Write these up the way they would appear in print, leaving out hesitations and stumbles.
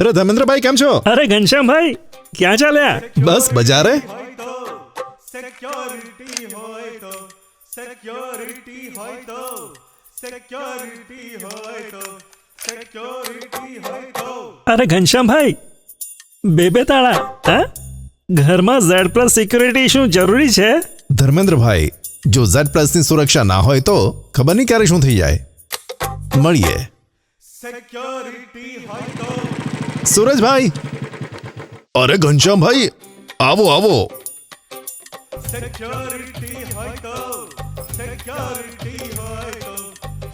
અરે ધર્મેન્દ્રભાઈ કેમ છો? અરે ઘનશ્યામભાઈ ક્યાં ચાલ્યા? બસ બજારે. સિક્યોરિટી હોય તો સિક્યોરિટી હોય તો સિક્યોરિટી હોય તો સિક્યોરિટી હોય તો. અરે ઘનશ્યામભાઈ બે તાળા હા? ઘરમાં Z+ સિક્યુરિટી શું જરૂરી છે? ધર્મેન્દ્રભાઈ, જો Z+ ની સુરક્ષા ના હોય તો ખબર નહીં ક્યારે શું થઈ જાય. મળીએ. સિક્યોરિટી હોય તો. સુરજભાઈ. અરે ઘનશ્યામભાઈ આવો આવો. સિક્યોરિટી હોય તો સિક્યોરિટી હોય તો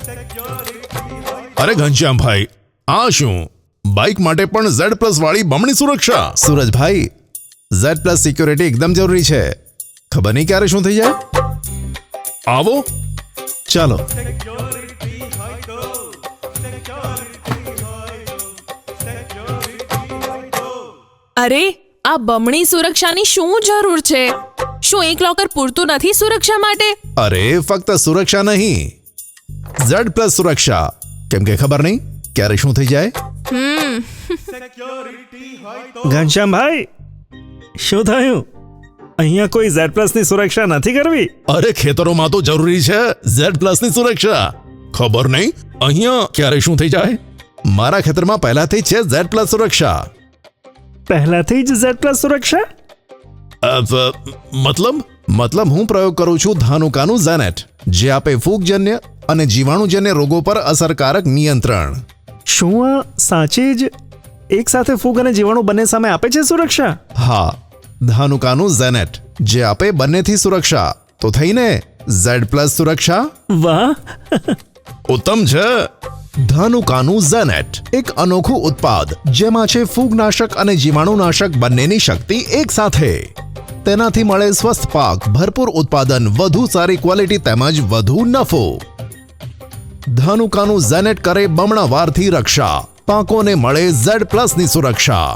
સિક્યોરિટી હોય તો. અરે ઘનશ્યામભાઈ આ શું? બાઇક માટે પણ Z+ વાળી બમણી સુરક્ષા. સુરજભાઈ, Z+ સિક્યોરિટી એકદમ જરૂરી છે. ખબર નહીં ક્યારે શું થઈ જાય. આવો ચાલો. સિક્યોરિટી હોય તો સિક્યોરિટી હોય તો સિક્યોરિટી હોય તો. અરે આ બમણી સુરક્ષાની શું જરૂર છે? શું એક લોકર પૂરતું નથી સુરક્ષા માટે? અરે ફક્ત સુરક્ષા નહીં, Z+ સુરક્ષા. કેમ કે ખબર નહીં ક્યારે શું થઈ જાય. સિક્યોરિટી હોય તો. ઘનશ્યામભાઈ શું થયું? અહીંયા કોઈ Z+ ની સુરક્ષા નથી કરવી? અરે ખેતરોમાં તો જરૂરી છે Z+ ની સુરક્ષા. ખબર નહીં અહીંયા ક્યારે શું થઈ જાય. મારા ખેતરમાં પહેલાથી છે Z+ સુરક્ષા. પહેલાથી જ Z+ સુરક્ષા? મતલબ હું પ્રયોગ કરું છું ધાનુકાનું ઝેનેટ, જે આપે ફૂગજન્ય અને જીવાણુજન્ય રોગો પર અસરકારક નિયંત્રણ. શું આ સાચે જ એક સાથે ફૂગ અને જીવાણુ બંને સામે આપે છે સુરક્ષા? હા, ધાનુકાનું ઝેનેટ જે આપે બંનેથી સુરક્ષા. તો થઈને Z+ સુરક્ષા. વાહ, ઉત્તમ છે. ધાનુકાનું ઝેનેટ એક અનોખું ઉત્પાદ જેમાં છે ફૂગનાશક અને જીવાણુનાશક બંનેની શક્તિ એક સાથે. તેનાથી મળે સ્વસ્થ પાક, ભરપૂર ઉત્પાદન, વધુ સારી ક્વોલિટી તેમજ વધુ નફો. ધાનુકાનું ઝેનેટ કરે બમણા વારથી રક્ષા. પાકોને મળે Z+ ની સુરક્ષા.